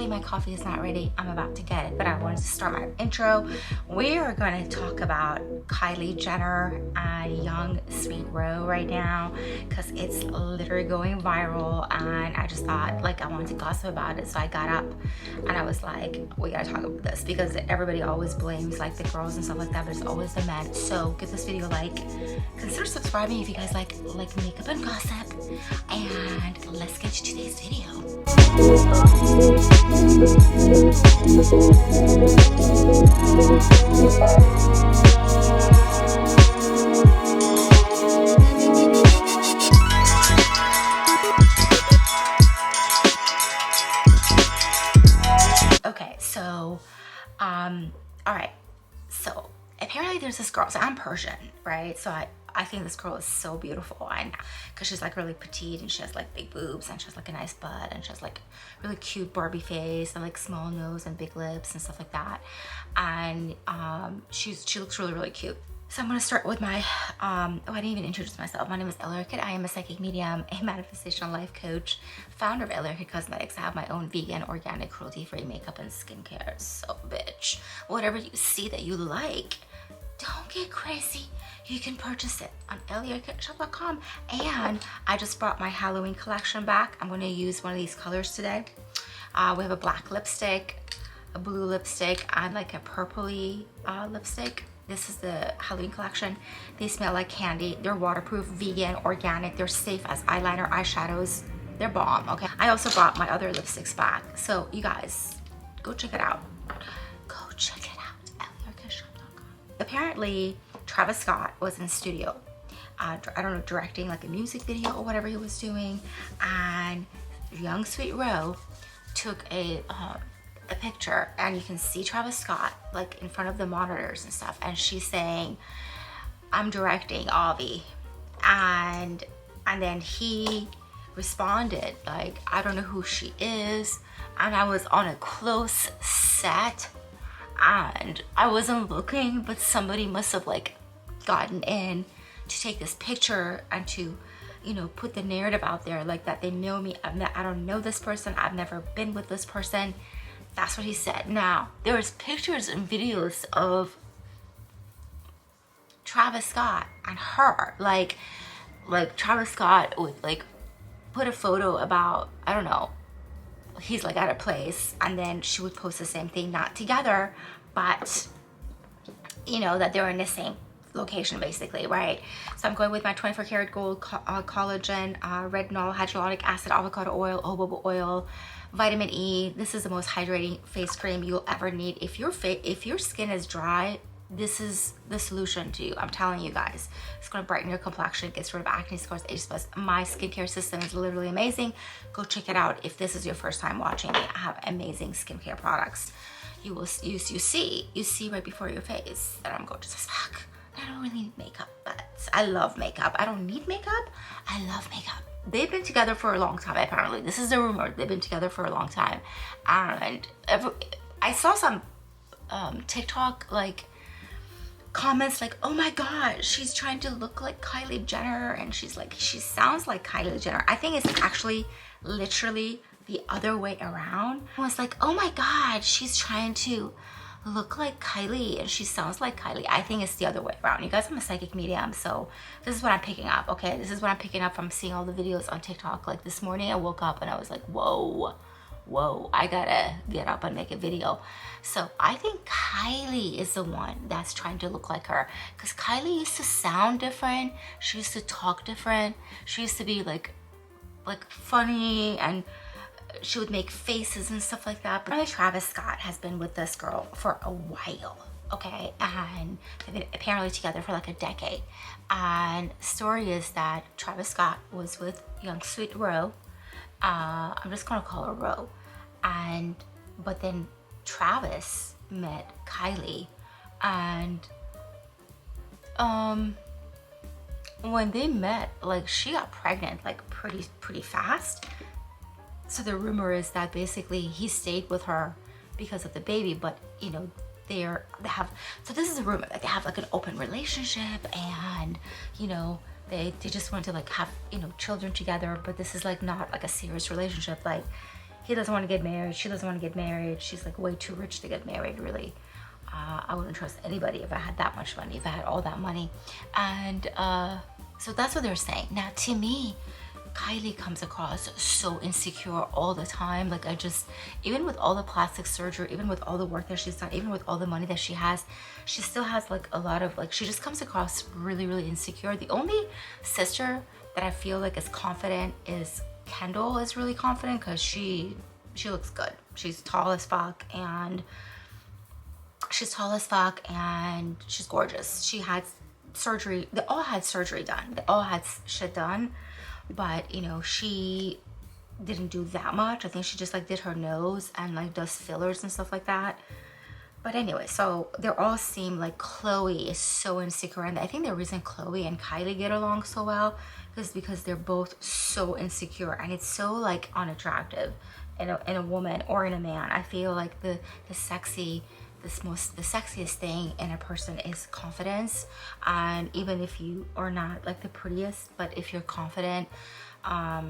Actually, my coffee is not ready. I'm about to get it, but I wanted to start my intro. We are going to talk about Kylie Jenner and Young Sweet Roe right now because it's literally going viral, and I just thought like I wanted to gossip about it. So I got up and I was like, we gotta talk about this because everybody always blames like the girls and stuff like that, but it's always the men. So give this video a like, consider subscribing if you guys like makeup and gossip, and let's get to today's video. Okay, so all right, so apparently there's this girl. So I'm Persian, right? So I think this girl is so beautiful, and because she's like really petite and she has like big boobs and she has like a nice butt and she has like really cute Barbie face and like small nose and big lips and stuff like that, and she looks really cute. So I'm gonna start with my oh, I didn't even introduce myself. My name is EllieArket. I am a psychic medium, a manifestation life coach, founder of EllieArket Cosmetics. I have my own vegan, organic, cruelty-free makeup and skincare. So bitch, whatever you see that you like, don't get crazy. You can purchase it on EllieArket.com. And I just brought my Halloween collection back. I'm gonna use one of these colors today. We have a black lipstick, a blue lipstick, and like a purpley lipstick. This is the Halloween collection. They smell like candy. They're waterproof, vegan, organic. They're safe as eyeliner, eyeshadows. They're bomb, okay? I also brought my other lipsticks back. So you guys, go check it out. Go check it out, EllieArket.com. Apparently, Travis Scott was in studio, I don't know, directing like a music video or whatever he was doing, and Young Sweet Roe took a picture, and you can see Travis Scott like in front of the monitors and stuff, and she's saying, "I'm directing Avi," and then he responded like, "I don't know who she is," and I was on a close set and I wasn't looking, but somebody must have like gotten in to take this picture and to, you know, put the narrative out there like that they know me. I don't know this person. I've never been with this person. That's what he said. Now, there was pictures and videos of Travis Scott and her. Like Travis Scott would like put a photo about, I don't know, he's like at a place, and then she would post the same thing, not together, but you know, that they're in the same location basically, right? So I'm going with my 24 karat gold collagen, retinol, hyaluronic acid, avocado oil, jojoba oil, vitamin E. This is the most hydrating face cream you'll ever need. If your skin is dry, this is the solution to you. I'm telling you guys, it's gonna brighten your complexion, gets rid of acne scars, age spots. My skincare system is literally amazing. Go check it out if this is your first time watching me. I have amazing skincare products. You see right before your face that I'm gorgeous as fuck. I don't really need makeup, but I love makeup. I don't need makeup. I love makeup. They've been together for a long time, apparently. This is a rumor. They've been together for a long time. And I saw some TikTok like comments like, "Oh my god, she's trying to look like Kylie Jenner," and she sounds like Kylie Jenner. I think it's actually literally the other way around. I was like, "Oh my god, she's trying to look like Kylie and she sounds like Kylie." I think it's the other way around. You guys, I'm a psychic medium, so this is what I'm picking up, okay? This is what I'm picking up from seeing all the videos on TikTok. Like this morning I woke up and I was like, whoa, I gotta get up and make a video. So I think Kylie is the one that's trying to look like her, because Kylie used to sound different. She used to talk different. She used to be like funny, and she would make faces and stuff like that. But Travis Scott has been with this girl for a while, okay? And they've been apparently together for like a decade. And the story is that Travis Scott was with Young Sweet Roe. I'm just gonna call her Roe. But then Travis met Kylie, and when they met, like she got pregnant like pretty fast. So the rumor is that basically he stayed with her because of the baby, but you know, so this is a rumor that they have like an open relationship, and you know, they just want to like have, you know, children together, but this is like not like a serious relationship. Like he doesn't want to get married, she doesn't want to get married, she's like way too rich to get married, really. I wouldn't trust anybody if I had that much money, if I had all that money. And so that's what they're saying. Now to me, Kylie comes across so insecure all the time. Like, I just, even with all the plastic surgery, even with all the work that she's done, even with all the money that she has, she still has like a lot of, like, she just comes across really, really insecure. The only sister that I feel like is confident is Kendall is really confident, because she looks good. She's tall as fuck, and she's gorgeous. She had surgery. They all had surgery done. They all had shit done. But, you know, she didn't do that much. I think she just like did her nose and like does fillers and stuff like that. But anyway, so they all seem like Chloe is so insecure. And I think the reason Chloe and Kylie get along so well is because they're both so insecure. And it's so like unattractive in a woman or in a man. I feel like the sexiest thing in a person is confidence. And even if you are not like the prettiest, but if you're confident, that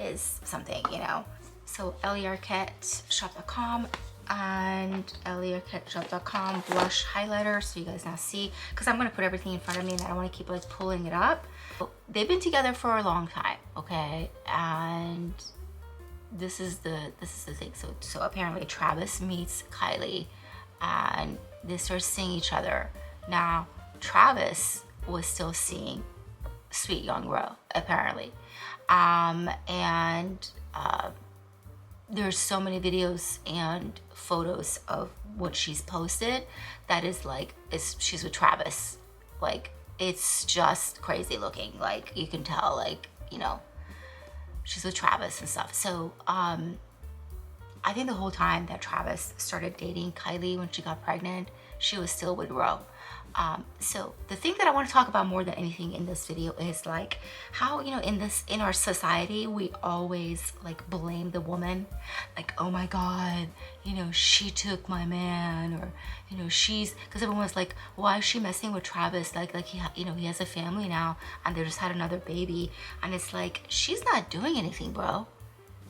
is something, you know. So EllieArket shop.com and EllieArket shop.com blush highlighter, so you guys now see, because I'm going to put everything in front of me and I don't want to keep like pulling it up. They've been together for a long time, okay? And this is the thing. So apparently Travis meets Kylie and they start seeing each other. Now Travis was still seeing sweet young girl, apparently, there's so many videos and photos of what she's posted that is like, she's with Travis. Like, it's just crazy looking. Like, you can tell, like, you know, she's with Travis and stuff. So I think the whole time that Travis started dating Kylie when she got pregnant, she was still with Ro. So the thing that I want to talk about more than anything in this video is like how, you know, in our society, we always like blame the woman. Like, oh my God, you know, she took my man, or, you know, because everyone's like, why is she messing with Travis? Like he, you know, he has a family now and they just had another baby. And it's like, she's not doing anything, bro.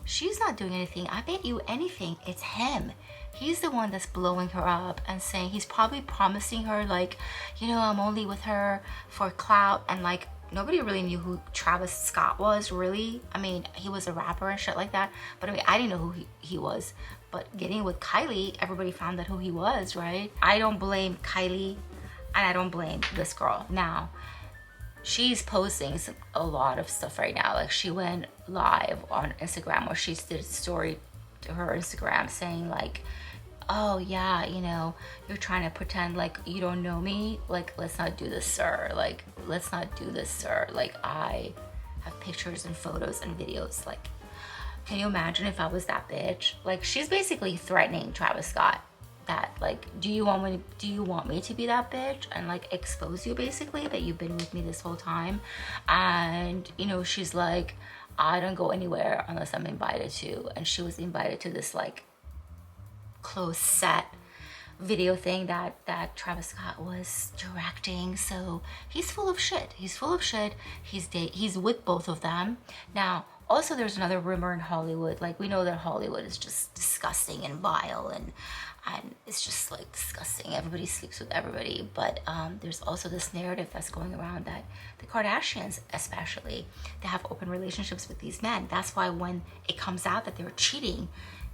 She's not doing anything. I bet you anything, it's him. He's the one that's blowing her up and saying, he's probably promising her like, you know, I'm only with her for clout. And like, nobody really knew who Travis Scott was, really. I mean, he was a rapper and shit like that, but I mean, I didn't know who he was. But getting with Kylie, everybody found out who he was, right? I don't blame Kylie and I don't blame this girl. Now, she's posting a lot of stuff right now. Like, she went live on Instagram, or she did a story to her Instagram saying like, oh yeah, you know, you're trying to pretend like you don't know me. Like, let's not do this, sir. Like, let's not do this, sir. Like, I have pictures and photos and videos. Like, can you imagine if I was that bitch? Like, she's basically threatening Travis Scott that like, do you want me to be that bitch and like expose you, basically, that you've been with me this whole time? And you know, she's like, I don't go anywhere unless I'm invited to. And she was invited to this like closed set video thing that Travis Scott was directing. So he's full of shit. He's full of shit. He's with both of them. Now, also there's another rumor in Hollywood. Like, we know that Hollywood is just disgusting and vile, and it's just like disgusting. Everybody sleeps with everybody. But there's also this narrative that's going around that the Kardashians, especially, they have open relationships with these men. That's why when it comes out that they're cheating,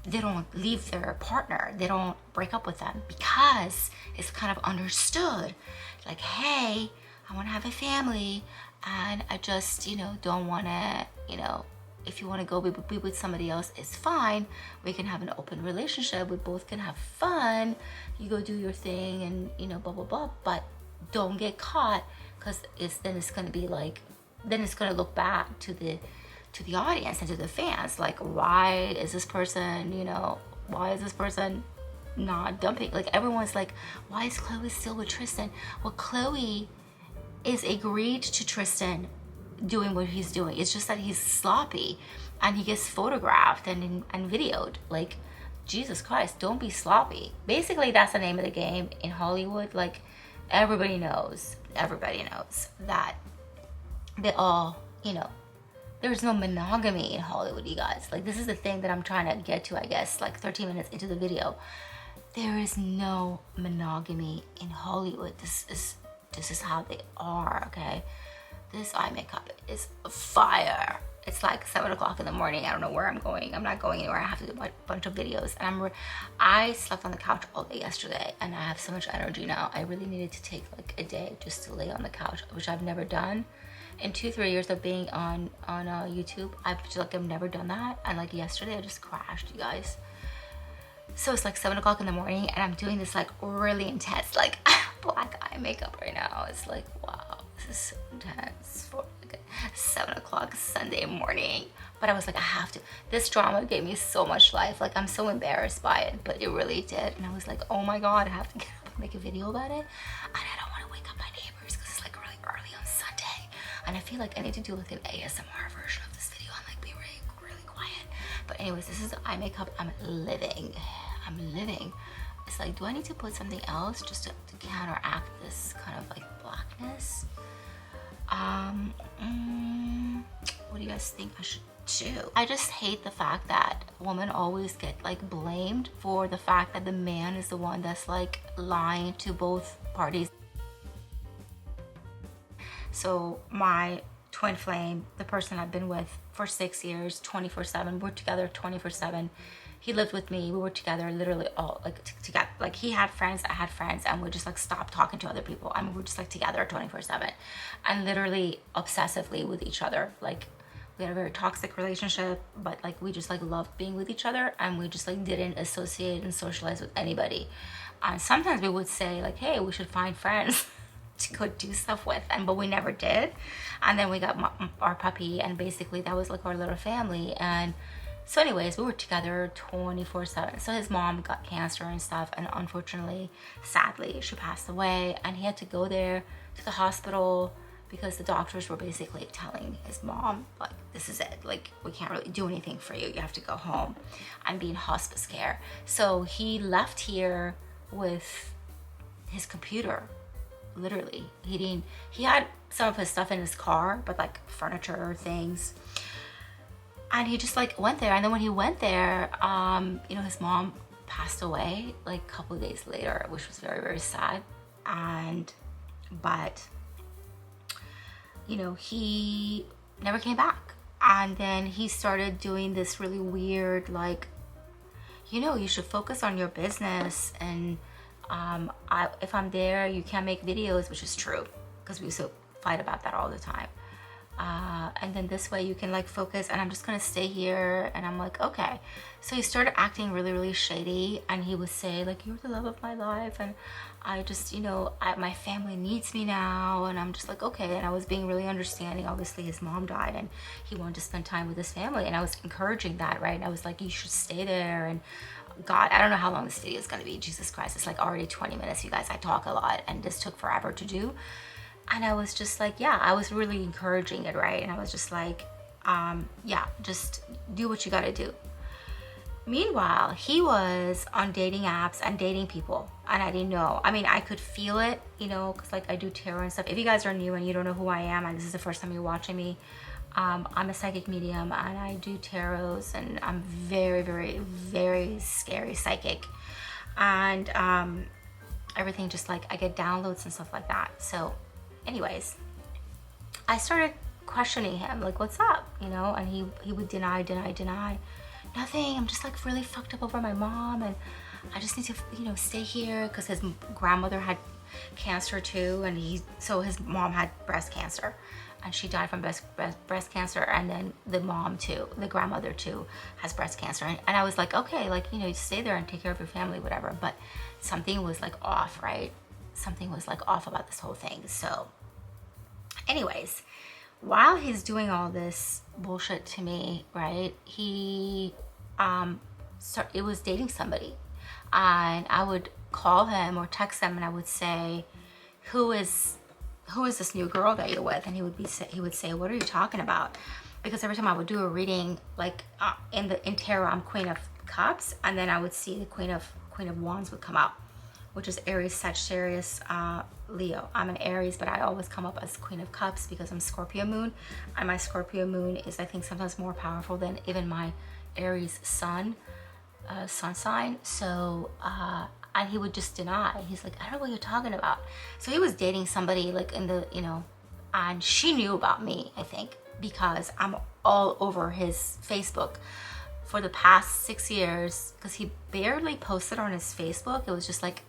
they don't leave their partner. They don't break up with them, because it's kind of understood. Like, hey, I want to have a family, and I just, you know, don't want to, you know, if you want to go be with somebody else, it's fine. We can have an open relationship. We both can have fun. You go do your thing and, you know, blah, blah, blah. But don't get caught, because then it's going to be like, then it's going to look back to the audience and to the fans. Like, why is this person, you know, why is this person not dumping? Like, everyone's like, why is Chloe still with Tristan? Well, Chloe is agreed to Tristan doing what he's doing. It's just that he's sloppy and he gets photographed and videoed. Like, Jesus Christ, don't be sloppy. Basically, that's the name of the game in Hollywood. Like, everybody knows that they all, you know, There's no monogamy in Hollywood, you guys. Like, this is the thing that I'm trying to get to, I guess, like 13 minutes into the video. There is no monogamy in Hollywood. This is how they are, okay? This eye makeup is fire. It's like 7 o'clock in the morning. I don't know where I'm going. I'm not going anywhere. I have to do a bunch of videos. And I slept on the couch all day yesterday, and I have so much energy now. I really needed to take like a day just to lay on the couch, which I've never done. In 2-3 years of being on YouTube, I've never done that. And like yesterday, I just crashed, you guys. So it's like 7 o'clock in the morning, and I'm doing this like really intense like black eye makeup right now. It's like, wow, this is so intense for like a 7 o'clock Sunday morning. But I was like, I have to. This drama gave me so much life. Like, I'm so embarrassed by it, but it really did. And I was like, oh my God, I have to get up and make a video about it. And I don't want to wake up my neighbors because it's like really early on Sunday. And I feel like I need to do like an ASMR version of this video and like be really, really quiet. But anyways, this is eye makeup. I'm living. It's like, do I need to put something else just to counteract this kind of like blackness? What do you guys think I should do? I just hate the fact that women always get like blamed for the fact that the man is the one that's like lying to both parties. So my twin flame, the person I've been with for 6 years, 24/7, we're together 24/7. He lived with me. We were together literally all like together. Like, he had friends, I had friends, and we just like stopped talking to other people. I mean, we're just like together 24/7 and literally obsessively with each other. Like, we had a very toxic relationship, but like we just like loved being with each other, and we just like didn't associate and socialize with anybody. And sometimes we would say like, hey, we should find friends to go do stuff with, but we never did. And then we got our puppy, and basically that was like our little family. And so anyways, we were together 24/7. So his mom got cancer and stuff, and unfortunately, sadly, she passed away, and he had to go there to the hospital because the doctors were basically telling his mom, like, this is it, like, we can't really do anything for you, you have to go home and be in hospice care. So he left here with his computer, literally. He had some of his stuff in his car, but like furniture, things. And he just like went there. And then when he went there, you know, his mom passed away like a couple of days later, which was very, very sad. But you know, he never came back. And then he started doing this really weird, like, you know, you should focus on your business, and if I'm there, you can't make videos, which is true, because we used to fight about that all the time. And then this way you can like focus, and I'm just gonna stay here. And I'm like, okay. So he started acting really, really shady, and he would say like, you're the love of my life, and I just, you know, my family needs me now. And I'm just like, okay. And I was being really understanding. Obviously his mom died, and he wanted to spend time with his family, and I was encouraging that, right? And I was like, you should stay there. And God, I don't know how long this video is gonna be. Jesus Christ, it's like already 20 minutes, you guys. I talk a lot, and this took forever to do. And I was just like, yeah, I was really encouraging it, right? And I was just like, yeah, just do what you gotta do. Meanwhile, he was on dating apps and dating people, and I didn't know. I mean, I could feel it, you know, because like I do tarot and stuff. If you guys are new and you don't know who I am, and this is the first time you're watching me, I'm a psychic medium, and I do tarots, and I'm very, very, very scary psychic. And everything just like, I get downloads and stuff like that. So anyways, I started questioning him, like, what's up, you know? And he would deny, nothing. I'm just like really fucked up over my mom, and I just need to, you know, stay here, because his grandmother had cancer too, and so his mom had breast cancer, and she died from breast cancer. And then the mom too, the grandmother too, has breast cancer. And I was like, okay, like, you know, you stay there and take care of your family, whatever. But something was like off, right? Something was like off about this whole thing. So anyways, while he's doing all this bullshit to me, right, he it was dating somebody, and I would call him or text him, and I would say, who is this new girl that you're with? And he would say, what are you talking about? Because every time I would do a reading, like in tarot, I'm Queen of Cups, and then I would see the Queen of Wands would come out, which is Aries, Sagittarius, Leo. I'm an Aries, but I always come up as Queen of Cups because I'm Scorpio moon, and my Scorpio moon is, I think, sometimes more powerful than even my Aries sun sign. So and he would just deny. He's like, I don't know what you're talking about. So he was dating somebody like in the, you know, and she knew about me, I think, because I'm all over his Facebook for the past 6 years, because he barely posted on his Facebook. It was just like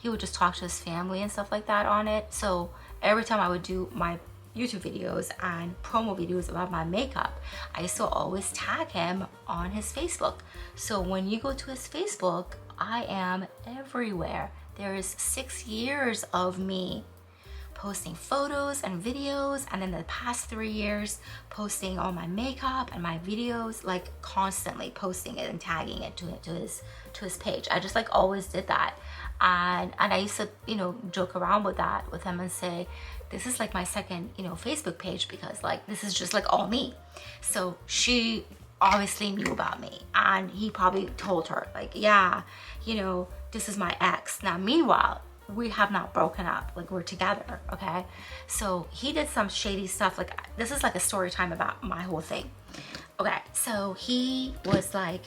he would just talk to his family and stuff like that on it. So every time I would do my YouTube videos and promo videos about my makeup, I used to always tag him on his Facebook. So when you go to his Facebook, I am everywhere. There is 6 years of me posting photos and videos, and in the past 3 years posting all my makeup and my videos, like constantly posting it and tagging it to his page. I just like always did that, and I used to, you know, joke around with that with him and say, this is like my second, you know, Facebook page, because like this is just like all me. So she obviously knew about me, and he probably told her like, yeah, you know, this is my ex. Now meanwhile, we have not broken up, like we're together, okay? So he did some shady stuff. Like, this is like a story time about my whole thing. Okay, so he was like,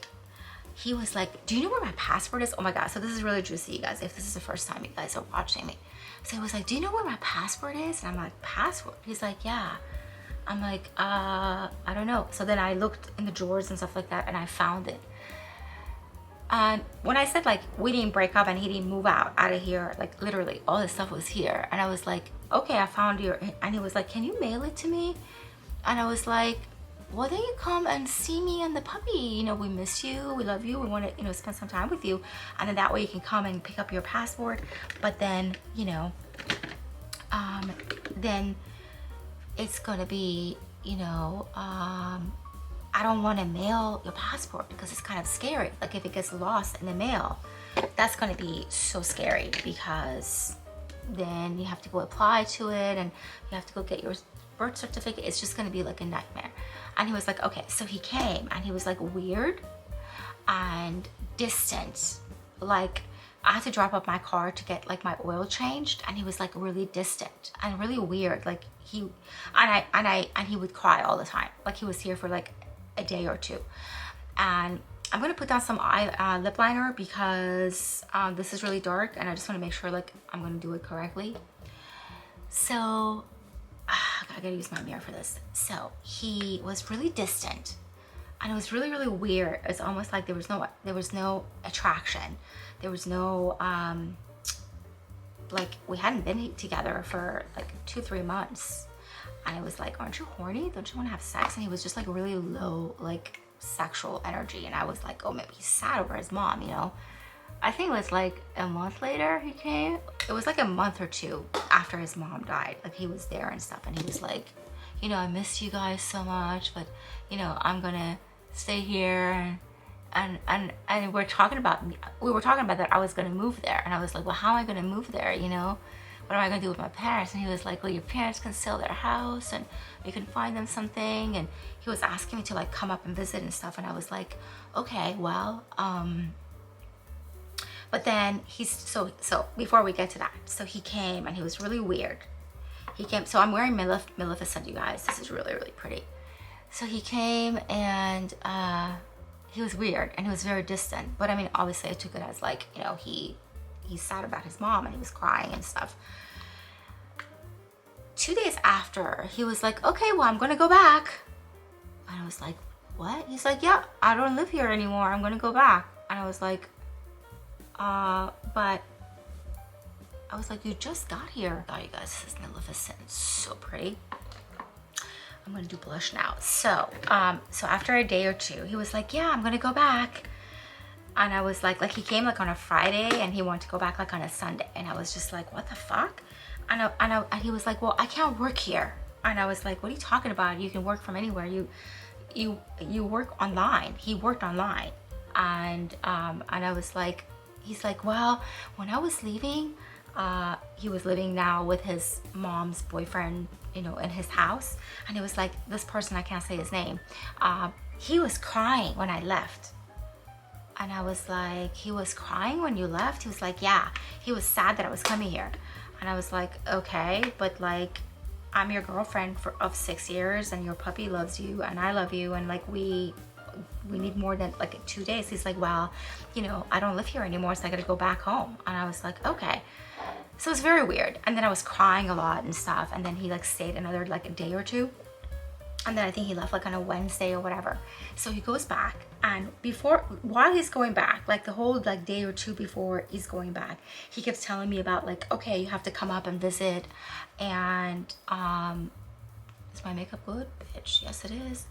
do you know where my passport is? Oh my God, so this is really juicy, you guys, if this is the first time you guys are watching me. So he was like, do you know where my passport is? And I'm like, passport? He's like, yeah. I'm like, I don't know. So then I looked in the drawers and stuff like that, and I found it. And when I said like we didn't break up and he didn't move out of here, like literally all this stuff was here. And I was like, okay, I found your, and he was like, can you mail it to me? And I was like, well, then you come and see me and the puppy. You know, we miss you, we love you, we want to, you know, spend some time with you. And then that way you can come and pick up your passport. But then, you know, then it's gonna be, you know, I don't want to mail your passport because it's kind of scary. Like if it gets lost in the mail, that's going to be so scary, because then you have to go apply to it and you have to go get your birth certificate. It's just going to be like a nightmare. And he was like, okay. So he came and he was like weird and distant. Like I had to drop off my car to get like my oil changed, and he was like really distant and really weird. Like he would cry all the time. Like he was here for like a day or two. And I'm gonna put down some lip liner because this is really dark, and I just want to make sure like I'm gonna do it correctly. So I gotta use my mirror for this. So he was really distant, and it was really, really weird. It's almost like there was no attraction. There was no like we hadn't been together for like 2-3 months. And I was like, aren't you horny? Don't you want to have sex? And he was just like really low, like sexual energy. And I was like, oh, maybe he's sad over his mom, you know? I think it was like a month later he came. It was like a month or 2 after his mom died. Like he was there and stuff. And he was like, you know, I miss you guys so much, but you know, I'm gonna stay here. And we were talking about that I was gonna move there. And I was like, well, how am I gonna move there, you know? What am I gonna do with my parents? And he was like, well, your parents can sell their house and you can find them something. And he was asking me to like come up and visit and stuff. And I was like, okay, well, but then so before we get to that, so he came and he was really weird. He came, so I'm wearing Maleficent, you guys. This is really, really pretty. So he came and he was weird and he was very distant. But I mean, obviously I took it as like, you know, he's sad about his mom and he was crying and stuff. 2 days after, he was like, okay, well, I'm gonna go back. And I was like, what? He's like, yeah, I don't live here anymore. I'm gonna go back. And I was like, but I was like, you just got here. Oh, you guys, this is Maleficent. It's so pretty. I'm gonna do blush now. So after a day or 2, he was like, yeah, I'm gonna go back. And I was like he came like on a Friday and he wanted to go back like on a Sunday. And I was just like, what the fuck? And he was like, well, I can't work here. And I was like, what are you talking about? You can work from anywhere. You work online. He worked online. And I was like, he's like, well, when I was leaving, he was living now with his mom's boyfriend, you know, in his house. And it was like, this person, I can't say his name, he was crying when I left. And I was like, he was crying when you left? He was like, yeah, he was sad that I was coming here. And I was like, okay, but like, I'm your girlfriend of 6 years and your puppy loves you and I love you, and like we need more than like 2 days. He's like, well, you know, I don't live here anymore, so I gotta go back home. And I was like, okay. So it was very weird. And then I was crying a lot and stuff, and then he like stayed another like a day or two, and then I think he left like on a Wednesday or whatever. So he goes back, and while he's going back, like the whole like day or two before he's going back, he keeps telling me about like, okay, you have to come up and visit. And is my makeup good, bitch? Yes, it is.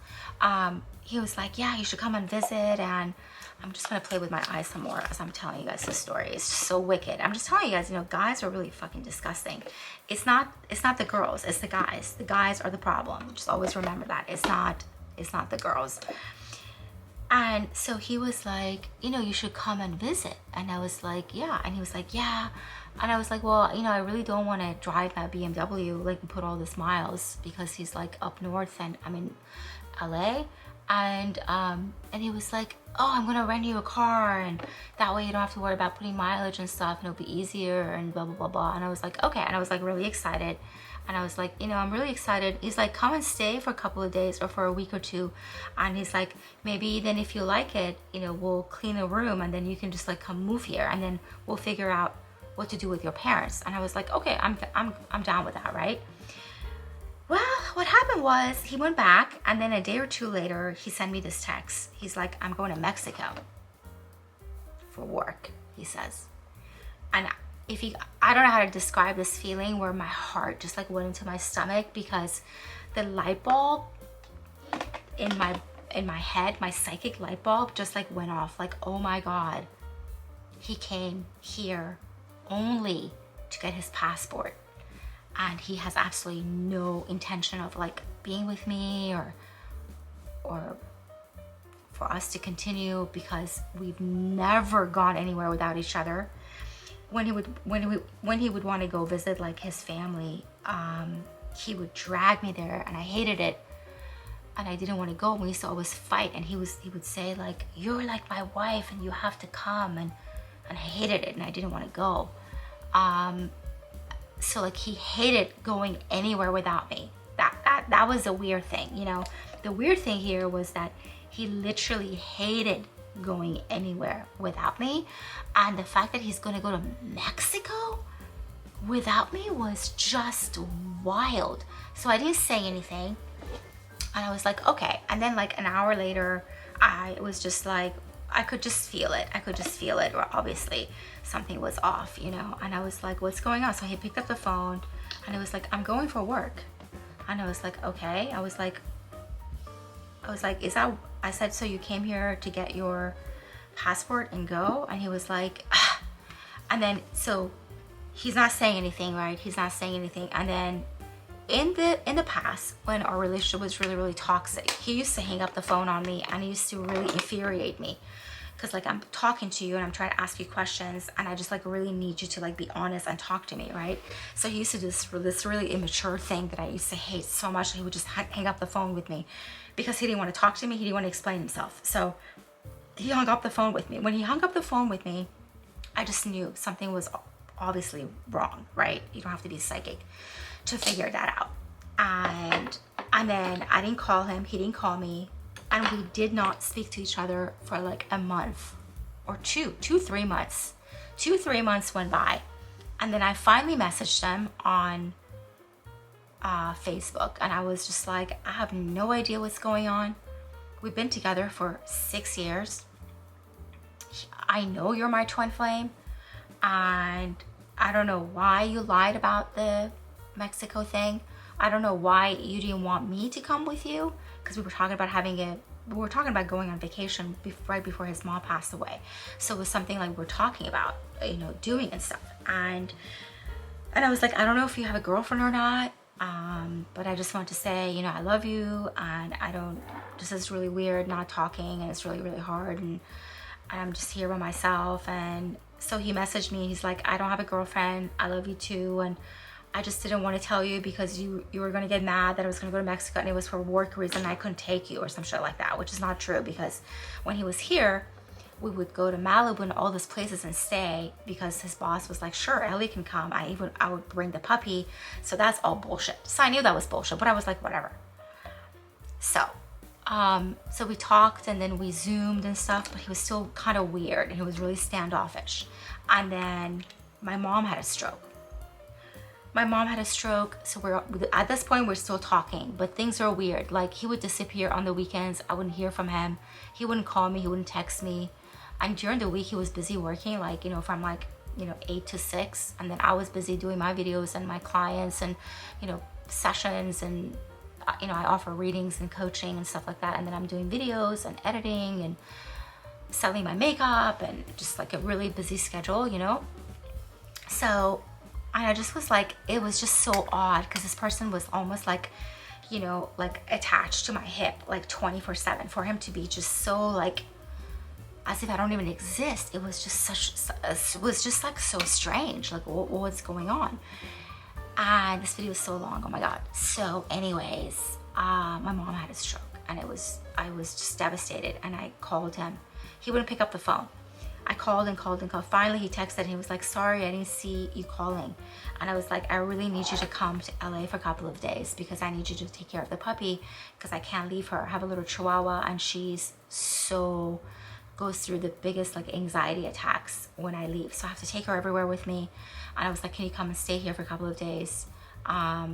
He was like, yeah, you should come and visit. And I'm just gonna play with my eyes some more as I'm telling you guys this story. It's just so wicked. I'm just telling you guys, you know, guys are really fucking disgusting. It's not the girls, it's the guys. The guys are the problem. Just always remember that. It's not the girls. And so he was like, you know, you should come and visit. And I was like, yeah. And he was like, yeah. And I was like, well, you know, I really don't want to drive my BMW, like, and put all these miles, because he's like up north and I'm in LA. And he was like, oh, I'm gonna rent you a car, and that way you don't have to worry about putting mileage and stuff, and it'll be easier, and blah blah blah blah. And I was like, okay. And I was like really excited, and I was like, you know, I'm really excited. He's like, come and stay for a couple of days or for a week or two. And he's like, maybe then if you like it, you know, we'll clean a room, and then you can just like come move here, and then we'll figure out what to do with your parents. And I was like, okay, I'm down with that, right? Well, what happened was he went back, and then a day or two later, he sent me this text. He's like, I'm going to Mexico for work, he says. And I don't know how to describe this feeling where my heart just like went into my stomach, because the light bulb in my head, my psychic light bulb just like went off. Like, oh my God, he came here only to get his passport. And he has absolutely no intention of like being with me or for us to continue, because we've never gone anywhere without each other. When he would want to go visit like his family, he would drag me there, and I hated it, and I didn't want to go. We used to always fight, and he would say like, you're like my wife and you have to come, and I hated it, and I didn't want to go. So like he hated going anywhere without me. That was a weird thing, you know. The weird thing here was that he literally hated going anywhere without me, and the fact that he's gonna go to Mexico without me was just wild. So I didn't say anything, and I was like, okay. And then like an hour later, I was just like, I could just feel it. Or obviously something was off, you know. And I was like, what's going on? So he picked up the phone, and it was like, I'm going for work. And I was like, okay. I was like, is that, I said, so you came here to get your passport and go? And he was like, ah. And then, so he's not saying anything, right? He's not saying anything. And then in the past, when our relationship was really, really toxic, he used to hang up the phone on me, and he used to really infuriate me. Because like, I'm talking to you and I'm trying to ask you questions, and I just like really need you to like be honest and talk to me, right? So he used to do this really immature thing that I used to hate so much. He would just hang up the phone with me because he didn't want to talk to me. He didn't want to explain himself. So he hung up the phone with me. When he hung up the phone with me, I just knew something was obviously wrong, right? You don't have to be psychic to figure that out. And then I didn't call him, he didn't call me, and we did not speak to each other for like a month or 3 months. 3 months went by, and then I finally messaged him on Facebook, and I was just like, I have no idea what's going on. We've been together for 6 years. I know you're my twin flame, and I don't know why you lied about the Mexico thing. I don't know why you didn't want me to come with you, because we were talking about going on vacation right before his mom passed away. So it was something like we're talking about, you know, doing and stuff. And I was like, I don't know if you have a girlfriend or not, but I just want to say, you know, I love you, and this is really weird not talking, and it's really, really hard, and I'm just here by myself. And so he messaged me, he's like, I don't have a girlfriend, I love you too, and I just didn't want to tell you because you were going to get mad that I was going to go to Mexico, and it was for work reason, I couldn't take you or some shit like that, which is not true, because when he was here, we would go to Malibu and all those places and stay because his boss was like, sure, Ellie can come. I would bring the puppy. So that's all bullshit. So I knew that was bullshit, but I was like, whatever. So, so we talked and then we Zoomed and stuff, but he was still kind of weird and he was really standoffish. And then my mom had a stroke. So we're at this point we're still talking, but things are weird. Like he would disappear on the weekends. I wouldn't hear from him. He wouldn't call me. He wouldn't text me. And during the week he was busy working, like, you know, from like, you know, 8 to 6, and then I was busy doing my videos and my clients and, you know, sessions, and you know, I offer readings and coaching and stuff like that, and then I'm doing videos and editing and selling my makeup and just like a really busy schedule, you know. So and I just was like, it was just so odd because this person was almost like, you know, like attached to my hip like 24/7. For him to be just so like as if I don't even exist, it was just it was just like so strange, like what's going on. And this video is so long, oh my god. So anyways, my mom had a stroke and I was just devastated, and I called him. He wouldn't pick up the phone. I called and called and called. Finally he texted and he was like, sorry, I didn't see you calling. And I was like, I really need you to come to LA for a couple of days because I need you to take care of the puppy because I can't leave her. I have a little chihuahua and she's so goes through the biggest like anxiety attacks when I leave, so I have to take her everywhere with me. And I was like, can you come and stay here for a couple of days? I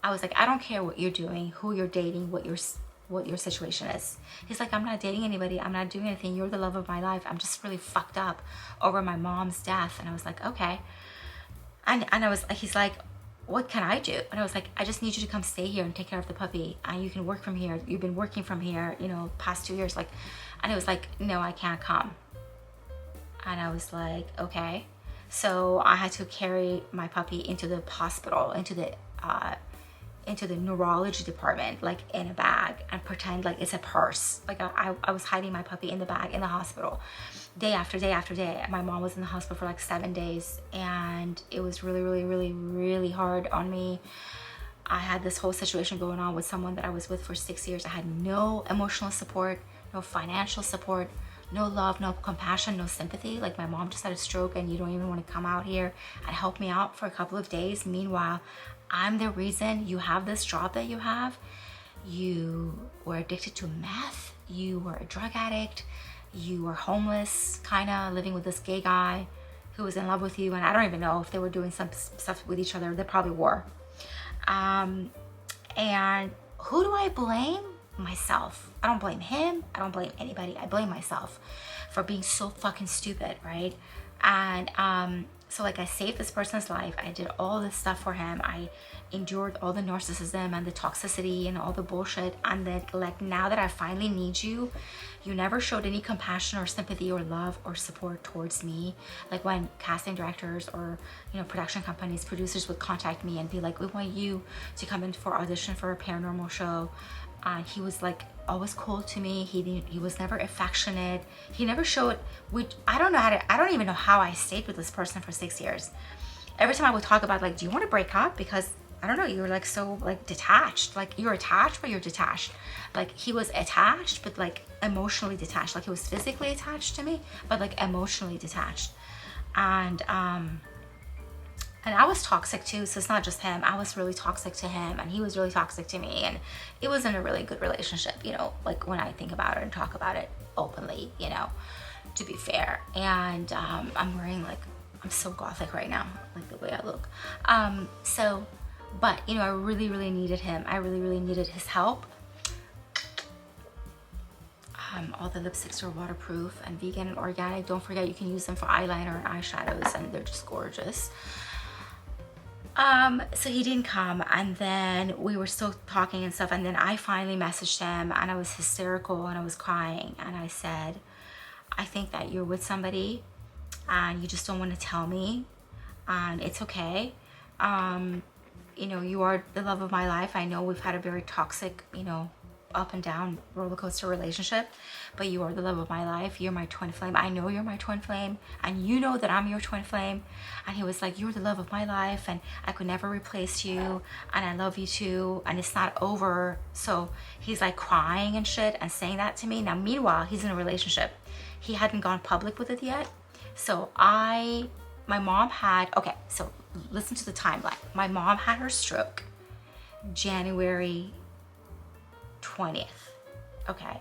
was like, I don't care what you're doing, who you're dating, what your situation is. He's like, I'm not dating anybody, I'm not doing anything, you're the love of my life. I'm just really fucked up over my mom's death. And I was like, okay. And I was like, he's like, what can I do? And I was like, I just need you to come stay here and take care of the puppy, and you can work from here. You've been working from here, you know, past 2 years. Like, and it was like, no, I can't come. And I was like, okay. So I had to carry my puppy into the hospital, into the neurology department, like in a bag, and pretend like it's a purse. Like I was hiding my puppy in the bag in the hospital day after day after day. My mom was in the hospital for like 7 days, and it was really, really, really, really hard on me. I had this whole situation going on with someone that I was with for 6 years. I had no emotional support, no financial support, no love, no compassion, no sympathy. Like, my mom just had a stroke and you don't even want to come out here and help me out for a couple of days. Meanwhile, I'm the reason you have this job that you have. You were addicted to meth. You were a drug addict. You were homeless, kind of living with this gay guy who was in love with you. And I don't even know if they were doing some stuff with each other. They probably were. And who do I blame? Myself. I don't blame him. I don't blame anybody. I blame myself for being so fucking stupid, right? And so like, I saved this person's life. I did all this stuff for him. I endured all the narcissism and the toxicity and all the bullshit. And then, like, now that I finally need you, you never showed any compassion or sympathy or love or support towards me. Like, when casting directors or, you know, production companies, producers would contact me and be like, we want you to come in for audition for a paranormal show. He was like always cold to me. He was never affectionate. He never showed, which I don't even know how I stayed with this person for 6 years. Every time I would talk about, like, do you want to break up? Because I don't know, you're like so like detached. Like, you're attached, but you're detached. Like, he was attached, but like emotionally detached. Like, he was physically attached to me, but like emotionally detached. And I was toxic too, so it's not just him. I was really toxic to him, and he was really toxic to me, and it wasn't a really good relationship, you know, like, when I think about it and talk about it openly, you know, to be fair. And I'm wearing, like, I'm so gothic right now, like the way I look. But, you know, I really, really needed him. I really, really needed his help. All the lipsticks are waterproof and vegan and organic. Don't forget, you can use them for eyeliner and eyeshadows, and they're just gorgeous. So he didn't come, and then we were still talking and stuff, and then I finally messaged him, and I was hysterical and I was crying, and I said, I think that you're with somebody and you just don't want to tell me, and it's okay. You know, you are the love of my life. I know we've had a very toxic, you know, up and down roller coaster relationship, but you are the love of my life. You're my twin flame. I know you're my twin flame, and you know that I'm your twin flame. And he was like, you're the love of my life, and I could never replace you, and I love you too, and it's not over. So he's like crying and shit and saying that to me. Now, meanwhile, he's in a relationship. he hadn't gone public with it yet. So my mom had, okay, so listen to the timeline. My mom had her stroke January 20th, okay?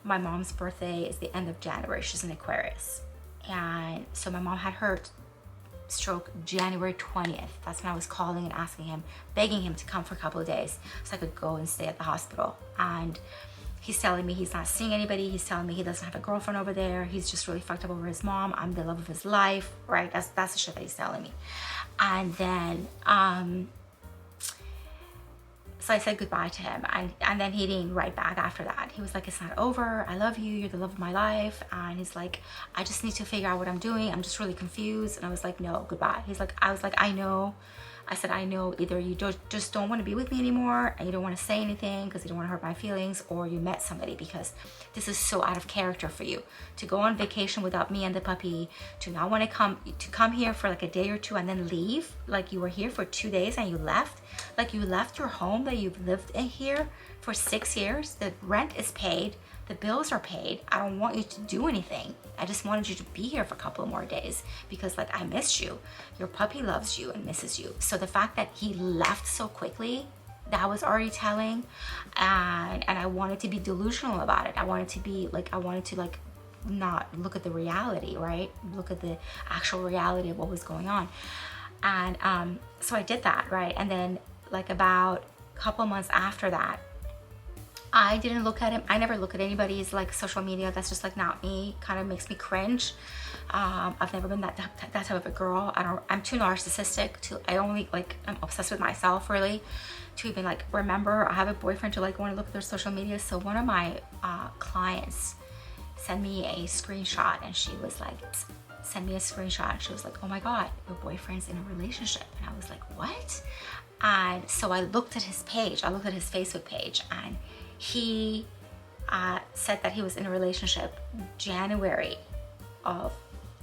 My mom's birthday is the end of January. She's an Aquarius. And so my mom had her stroke January 20th. That's when I was calling and asking him, begging him to come for a couple of days so I could go and stay at the hospital. And he's telling me he's not seeing anybody. He's telling me he doesn't have a girlfriend over there. He's just really fucked up over his mom. I'm the love of his life, right? That's the shit that he's telling me. And then, so I said goodbye to him, and then he didn't write back after that. He was like, it's not over. I love you. You're the love of my life. And he's like, I just need to figure out what I'm doing. I'm just really confused. And I was like, no, goodbye. He's like, I was like, I know. I said, I know either you just don't want to be with me anymore and you don't want to say anything because you don't want to hurt my feelings, or you met somebody, because this is so out of character for you to go on vacation without me and the puppy, to not want to come here for like a day or two and then leave. Like you were here for 2 days and you left. Like you left your home that you've lived in here for 6 years. The rent is paid. The bills are paid. I don't want you to do anything. I just wanted you to be here for a couple more days because like I missed you. Your puppy loves you and misses you. So the fact that he left so quickly, that was already telling. And I wanted to be delusional about it. I wanted to not look at the reality, right? Look at the actual reality of what was going on. And so I did that, right? And then like about a couple months after that, I didn't look at him. I never look at anybody's like social media. That's just like not me. Kind of makes me cringe. I've never been that type of a girl. I'm too narcissistic I'm obsessed with myself really to even like remember I have a boyfriend to like want to look at their social media. So one of my clients sent me a screenshot, and she was like, send me a screenshot. And she was like, oh my God, your boyfriend's in a relationship. And I was like, what? And so I looked at his page. I looked at his Facebook page, and he said that he was in a relationship January of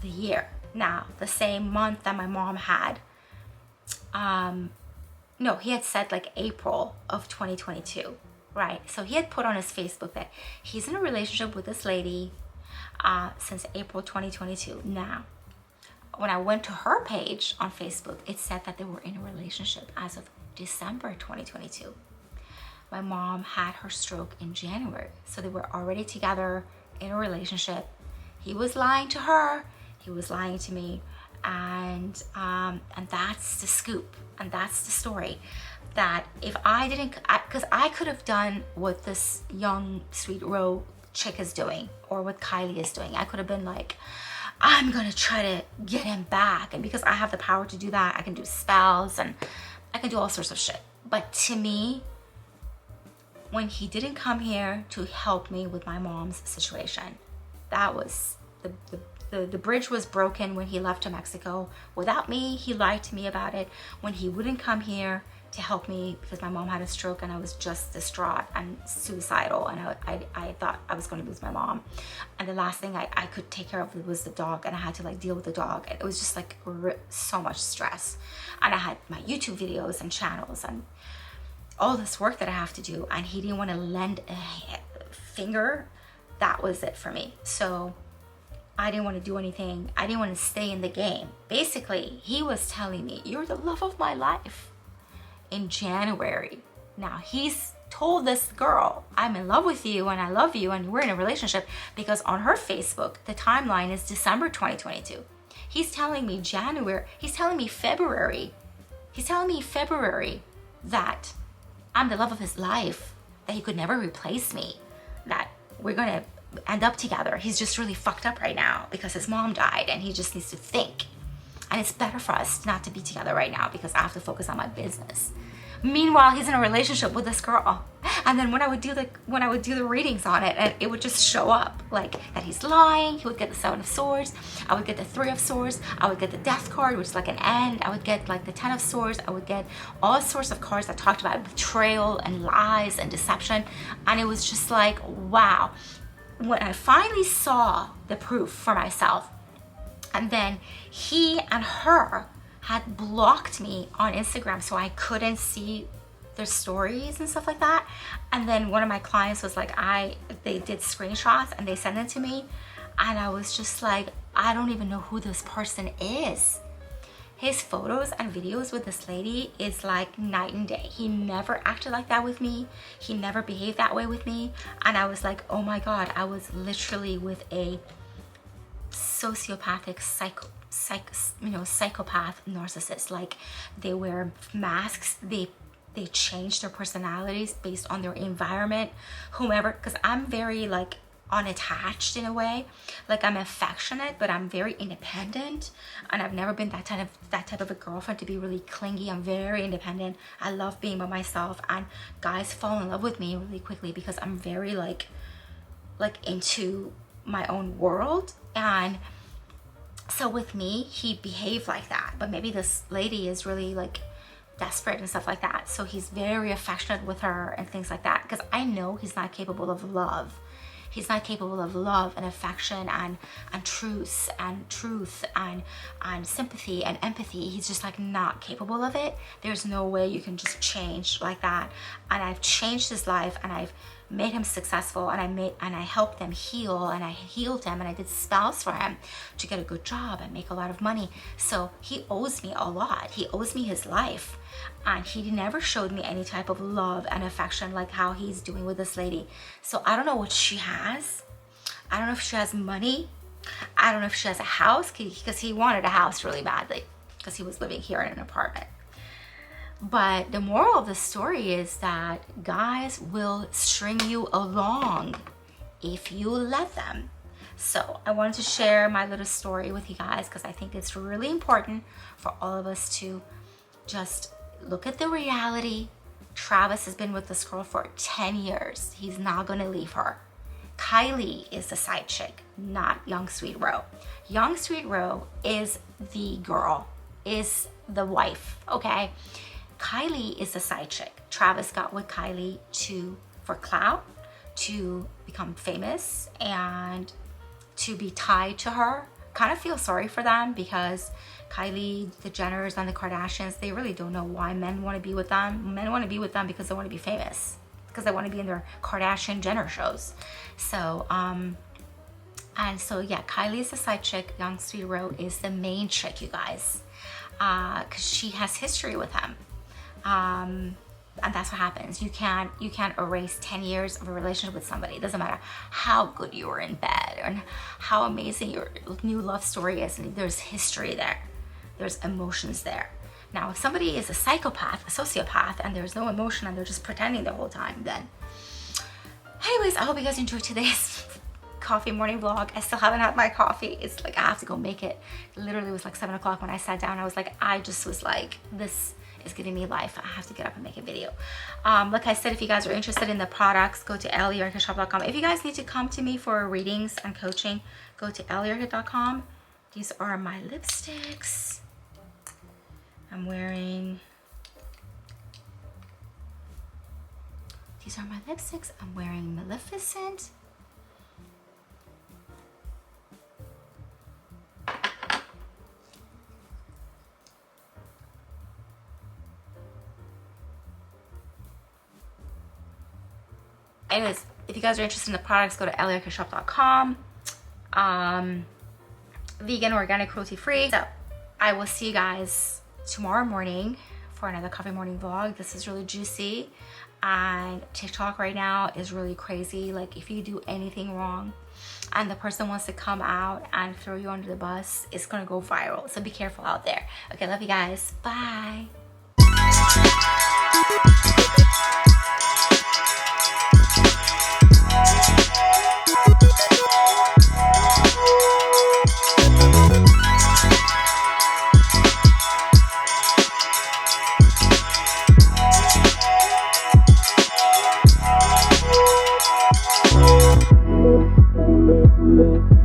the year. Now, the same month that my mom had, no, he had said like April of 2022, right? So he had put on his Facebook that he's in a relationship with this lady since April 2022. Now, when I went to her page on Facebook, it said that they were in a relationship as of December 2022. My mom had her stroke in January. So they were already together in a relationship. He was lying to her. He was lying to me. And that's the scoop. And that's the story. That if I didn't, because I could have done what this young, sweet Ro chick is doing, or what Kylie is doing. I could have been like, I'm gonna try to get him back. And because I have the power to do that, I can do spells and I can do all sorts of shit. But to me, when he didn't come here to help me with my mom's situation, that was the bridge was broken when he left to Mexico. Without me, he lied to me about it. When he wouldn't come here to help me because my mom had a stroke and I was just distraught and suicidal, and I thought I was going to lose my mom. And the last thing I could take care of was the dog, and I had to like deal with the dog. It was just like so much stress. And I had my YouTube videos and channels and all this work that I have to do, and he didn't want to lend a finger. That was it for me. So I didn't want to do anything. I didn't want to stay in the game. Basically, he was telling me, you're the love of my life in January. Now he's told this girl, I'm in love with you and I love you and we're in a relationship, because on her Facebook, the timeline is December 2022. He's telling me January, he's telling me February that I'm the love of his life, that he could never replace me, that we're gonna end up together. He's just really fucked up right now because his mom died and he just needs to think. And it's better for us not to be together right now because I have to focus on my business. Meanwhile, he's in a relationship with this girl. And then when I would do the readings on it, and it would just show up like that he's lying. He would get the 7 of Swords. I would get the 3 of Swords. I would get the Death card, which is like an end. I would get like the 10 of Swords. I would get all sorts of cards that talked about betrayal and lies and deception. And it was just like, wow. When I finally saw the proof for myself, and then he and her had blocked me on Instagram so I couldn't see their stories and stuff like that. And then one of my clients was like, they did screenshots and they sent it to me. And I was just like, I don't even know who this person is. His photos and videos with this lady is like night and day. He never acted like that with me. He never behaved that way with me. And I was like, oh my God, I was literally with a sociopathic psychopath narcissist. Like, they wear masks, they change their personalities based on their environment, whomever, because I'm very like unattached in a way. Like, I'm affectionate, but I'm very independent, and I've never been that type of a girlfriend to be really clingy. I'm very independent. I love being by myself, and guys fall in love with me really quickly because I'm very like into my own world. And so with me, he behaved like that, but maybe this lady is really like desperate and stuff like that, so he's very affectionate with her and things like that, because I know he's not capable of love. He's not capable of love and affection and truth and sympathy and empathy. He's just like not capable of it. There's no way you can just change like that. And I've changed his life, and I've made him successful, and I helped them heal, and I healed him, and I did spells for him to get a good job and make a lot of money. So he owes me a lot. He owes me his life, and he never showed me any type of love and affection like how he's doing with this lady. So I don't know what she has. I don't know if she has money. I don't know if she has a house, because he wanted a house really badly because he was living here in an apartment. But the moral of the story is that guys will string you along if you let them. So I wanted to share my little story with you guys because I think it's really important for all of us to just look at the reality. Travis has been with this girl for 10 years. He's not going to leave her. Kylie is the side chick, not Young Sweet Roe. Young Sweet Roe is the girl, is the wife, okay? Kylie is the side chick. Travis got with Kylie for clout, to become famous, and to be tied to her. Kind of feel sorry for them, because Kylie, the Jenners, and the Kardashians, they really don't know why men want to be with them. Men want to be with them because they want to be famous, because they want to be in their Kardashian Jenner shows. So and so yeah, Kylie is the side chick. Young Sweet Roe is the main chick, you guys, because she has history with him. And that's what happens. You can't erase 10 years of a relationship with somebody. It doesn't matter how good you were in bed and how amazing your new love story is. And there's history there. There's emotions there. Now, if somebody is a psychopath, a sociopath, and there's no emotion and they're just pretending the whole time, then... Anyways, I hope you guys enjoyed today's coffee morning vlog. I still haven't had my coffee. It's like I have to go make it. It literally was like 7 o'clock when I sat down. I was like, this is giving me life. I have to get up and make a video. Like I said, if you guys are interested in the products, go to EllieArket.com. If you guys need to come to me for readings and coaching, go to EllieArket.com. These are my lipsticks. These are my lipsticks. I'm wearing Maleficent. Anyways, if you guys are interested in the products, go to EllieArket.com. Vegan, organic, cruelty-free. So I will see you guys tomorrow morning for another coffee morning vlog. This is really juicy, and TikTok right now is really crazy. Like, if you do anything wrong and the person wants to come out and throw you under the bus, it's gonna go viral. So be careful out there. Okay, love you guys. Bye. Thank you.